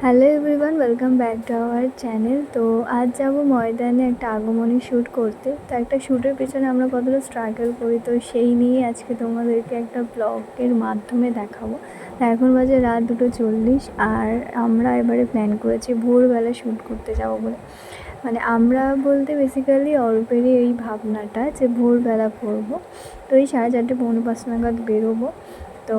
Hello everyone, welcome back to our channel. তো আজ যাব ময়দানে একটা আগমনী শ্যুট করতে। তো একটা শ্যুটের পেছনে আমরা কতটা স্ট্রাগল করি, তো সেই নিয়ে আজকে তোমাদেরকে একটা ব্লগের মাধ্যমে দেখাবো। তো এখন বাজে রাত 2:40 আর আমরা এবারে প্ল্যান করেছি ভোরবেলা শ্যুট করতে যাবো বলে। মানে আমরা বলতে বেসিক্যালি অল্পেরই এই ভাবনাটা যে ভোরবেলা করবো। তো এই 4:30 পৌনে 5 নাগাদ বেরোবো। তো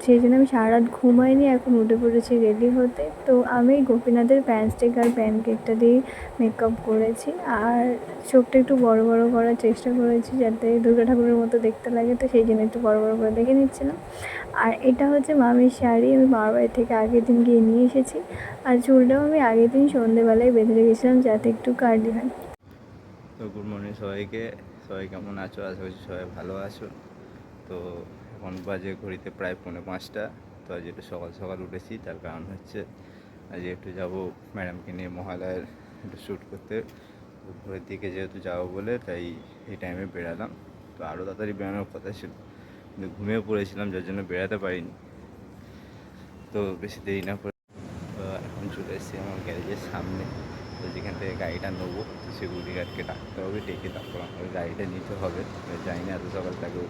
সেই জন্য আমি সারা রাত ঘুমাইনি, এখন উঠে পড়েছি রেডি হতে। তো আমি গোপীনাথের প্যানস্টিক আর প্যানকেকটা দিয়েই মেকআপ করেছি, আর চোখটা একটু বড় বড় করার চেষ্টা করেছি যাতে দুর্গা ঠাকুরের মতো দেখতে লাগে, তো সেই জন্য একটু বড় বড় করে দেখে নিচ্ছিলাম। আর এটা হচ্ছে মামির শাড়ি, আমি মামার বাড়ি থেকে আগের দিন গিয়ে নিয়ে এসেছি। আর চুলটাও আমি আগের দিন সন্ধেবেলায় বেঁধে রেখেছিলাম যাতে একটু কার্লি হয়। তো গুড মর্নিং সবাইকে। সবাই কেমন আছো? আশা করছি সবাই ভালো আছো। তো এখন বাজে ঘড়িতে প্রায় 4:45। তো আজ একটু সকাল সকাল উঠেছি, তার কারণ হচ্ছে আজ একটু যাব ম্যাডামকে নিয়ে মহালয়ার একটু শ্যুট করতে। ভোরের দিকে যেহেতু যাবো বলে তাই এই টাইমে বেরালাম। তো আরও তাড়াতাড়ি বেরানোর কথা ছিল, কিন্তু ঘুমিয়ে পড়েছিলাম যার জন্য বেরাতে পারিনি। তো বেশি দেরি না করে এখন চলে এসেছি আমার গ্যারেজের সামনে। তো যেখান থেকে গাড়িটা নেবো, তো সিকিউরিটি গার্ডকে ডাকতে হবে, ডেকে তারপর আমাকে গাড়িটা নিতে হবে। জানি না এত সকাল তাকে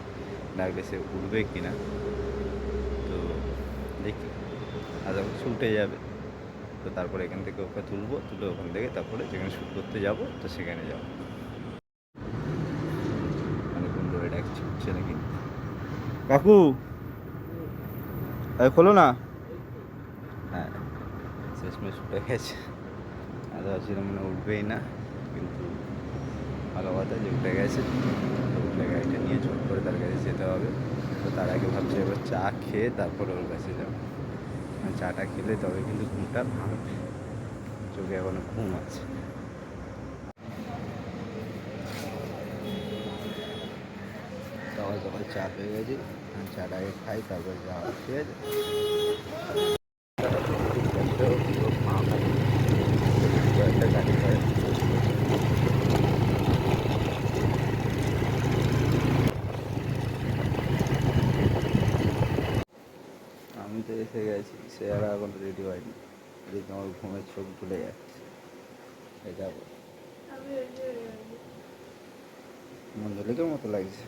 ডাকলে সে উঠবে কি না। তো দেখি আশা করছি উঠে যাবে। তো তারপরে এখান থেকে ওকে তুলে ওখান থেকে তারপরে যেখানে শ্যুট করতে যাবো তো সেখানে যাবো। অনেকক্ষণ ধরে ডাকছি, উঠছে নাকি। কাকু খোলো না। হ্যাঁ, শেষমেশ উঠে গেছে। আজ ভাবছিলাম মানে উঠবেই না, কিন্তু ভালো কথা যে উঠে গেছে। উঠে গাড়িটা নিয়ে ছোট করে তার কাছে যেতে হবে। তো তার আগে ভাবছি এবার চা খেয়ে তারপরে ওর কাছে যাবো। চাটা খেলে তবে কিন্তু ঘুমটা ভাঙবে, চোখে এখনো ঘুম আছে। সকাল সকাল চা পেয়ে গেছি, চাটা আগে খাই তারপর যাওয়া, ঠিক আছে। একটা গাড়ি পাই। আমি তো এসে গেছি, সে আর এখন রেডি হয়নি। এদিকে আমার ঘুমের চোখ ভুলে যাচ্ছে। এটা মঞ্জলিকের মতো লাগছে।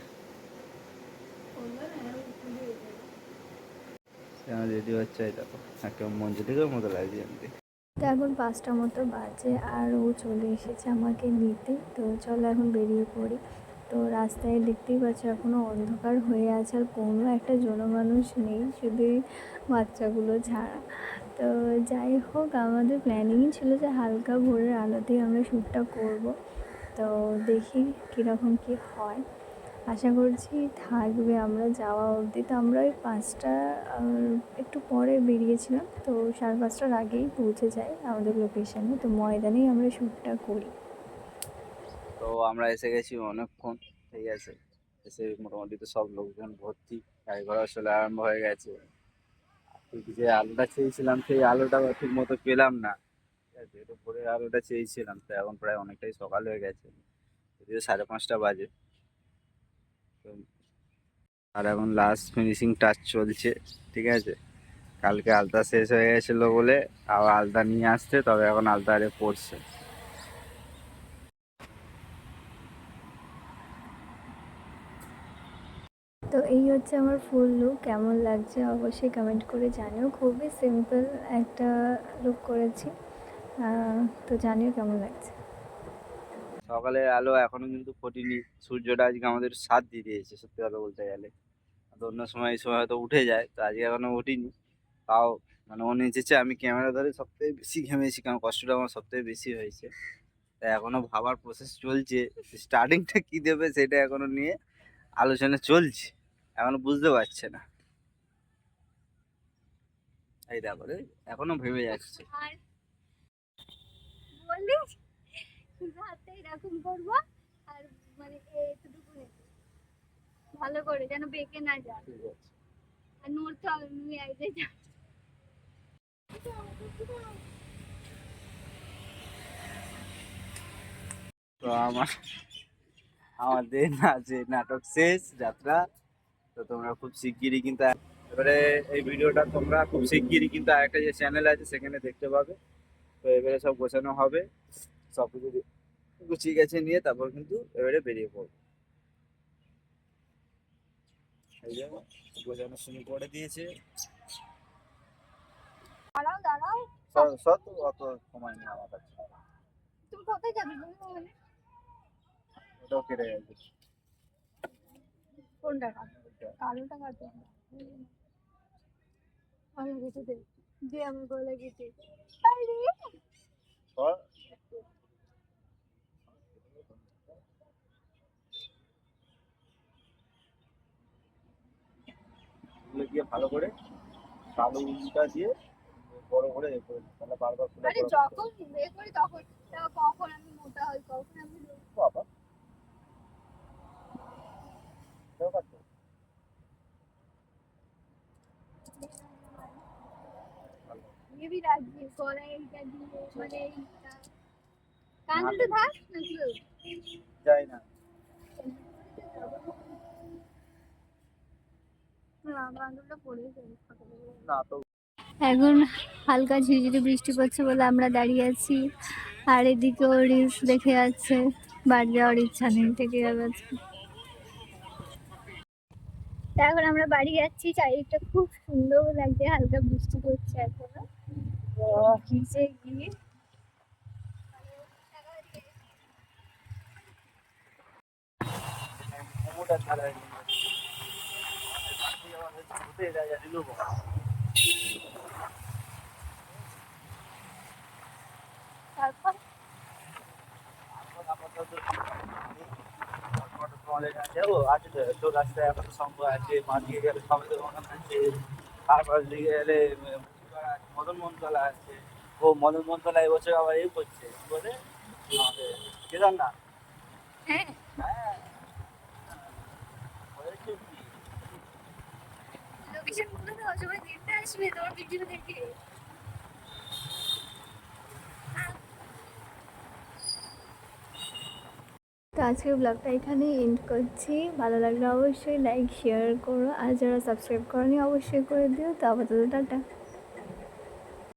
সে আমার রেডি হচ্ছে, এই দেখো একটা মঞ্জলিকের মতো লাগছে এমনি। তো এখন 5টা মতো বাজে আর ও চলে এসেছে আমাকে নিতে। তো চলো এখন বেরিয়ে পড়ি। তো রাস্তায় দেখতেই পাচ্ছ এখনও অন্ধকার হয়ে আছে আর কোনো একটা জনমানুষ নেই, শুধুই বাচ্চাগুলো ছাড়া। তো যাই হোক, আমাদের প্ল্যানিংই ছিল যে হালকা ভোরের আলোতেই আমরা শ্যুটটা করব। তো দেখি কীরকম কী হয়, আশা করছি থাকবে আমরা যাওয়া অবধি। তো আমরা ওই 5টা একটু পরে বেরিয়েছিলাম, তো 5:30টার আগেই পৌঁছে যাই আমাদের লোকেশানে। তো ময়দানেই আমরা শ্যুটটা করি। তো আমরা এসে গেছি অনেকক্ষণ, ঠিক আছে। এসে মোটামুটি তো সব লোকজন ভর্তি, গাড়ি ঘোড়া চলে আরম্ভ হয়ে গেছে। ঠিক যে আলোটা চেয়েছিলাম সেই আলোটা ঠিক মতো পেলাম না, ঠিক আছে। একটু ভোরের আলোটা চেয়েছিলাম, তো এখন প্রায় অনেকটাই সকাল হয়ে গেছে, যদিও 5:30 বাজে। তো আর এখন লাস্ট ফিনিশিং টাচ চলছে, ঠিক আছে। কালকে আলতা শেষ হয়ে গেছিলো বলে আবার আলতা নিয়ে আসছে, তবে এখন আলতা আরে পড়ছে। তো এই হচ্ছে আমার ফুল লুক, কেমন লাগছে অবশ্যই কমেন্ট করে জানিও। খুবই সিম্পল একটা লুক করেছি, তো জানিও কেমন লাগছে। সকালের আলো এখনো কিন্তু ফোটেনি, সূর্যটা আজকে আমাদের সাথ দিয়ে দিয়েছে সত্যি কথা বলতে গেলে। তো অন্য সময় এই সময় হয়তো উঠে যায়, তো আজকে এখনো উঠিনি। তাও মানে ও নেচেছে, আমি ক্যামেরা ধরে সবথেকে বেশি ঘেমেছি, কারণ কষ্টটা আমার সবথেকে বেশি হয়েছে। তাই এখনো ভাবার প্রসেস চলছে, স্টার্টিংটা কি দেবে সেটা এখনো নিয়ে আলোচনা চলছে, এখনো বুঝতে পারছে না। এই দেখো রে, এখনো ভেবে যাচ্ছে। বললি শুধু হাতটা এরকম করবো, আর মানে এতটুকু ভালো করে যেন বেঁকে না যায়, ঠিক আছে। আর নড়তে হবে তুমি একদম। তো আমাদের নাচে নাটক শেষ, যাত্রা। তো তোমরা খুব শিগগিরই কিন্তু এবারে এই ভিডিওটা তোমরা খুব শিগগিরই কিন্তু আরেকটা যে চ্যানেল আছে সেখানে দেখতে পাবে। তো এবারে সব গোছানো হবে, সব কিছু গুছিয়ে গেছে নিয়ে তারপর কিন্তু এবারে বেরিয়ে পড়বো। এই যে গোছানো শুরু করে দিয়েছে। দাঁড়াও দাঁড়াও, সব তো অত সময় নেই আমার কাছে। তুমি কোথায় যাবে বলো তাহলে? ওটাও কেটে গেছে। কোনটা কাটবে? কালোটা কাটবে। আমি কেটে দে, দিয়ে আমি গলে কেটে। আরে সব এগুলো দিয়ে ভালো করে কালো উলটা দিয়ে বড় করে এ করে দিই। তাহলে বারবার খোলা আরে যখন বিয়ে করি তখন, কখন আমি মোটা হই, কখন আমি বাবা এটাও কাটবো। ভেবি রাখবি গলায় এইটা দিয়ে, মানে এইটা কানটা থাক নাকি যাই না আঙুলটা পড়ে যাবে। না তো। এখন হালকা ঝিরিঝিরি বৃষ্টি পড়ছে বলে আমরা দাঁড়িয়ে আছি, আর এদিকেও রিলস দেখে যাচ্ছে, বাড়ি যাওয়ার ইচ্ছা নেই, থেকে যাবে। এখন আমরা বাড়ি যাচ্ছি, চারিদিকটা খুব সুন্দর লাগছে, হালকা বৃষ্টি পড়ছে এখনো ভিজে গিয়ে। মোমোটা ছাড়া হতে যায় দিল। তারপর যাবো আছে তো, তোর রাস্তায় এখন সঙ্গ আছে, মা দিয়ে গেলে সবাই তো দোকান আছে, তারপর দিকে গেলে মদন মোহনতলা আছে। ও মদন মোহনতলা এবছর আবার এই করছে কি বলে আমাদের কেদারনাথ। হ্যাঁ, হ্যাঁ বলেছে কি? লোকেশন বলে দাও, সবাই দেখতে আসবে তোমার ভিডিও দেখে। তো আজকের ব্লগটা এখানেই এন্ড করছি। ভালো লাগলে অবশ্যই লাইক শেয়ার করো, আর যারা সাবস্ক্রাইব করনি অবশ্যই করে দিও। তো আপাতত টাটা।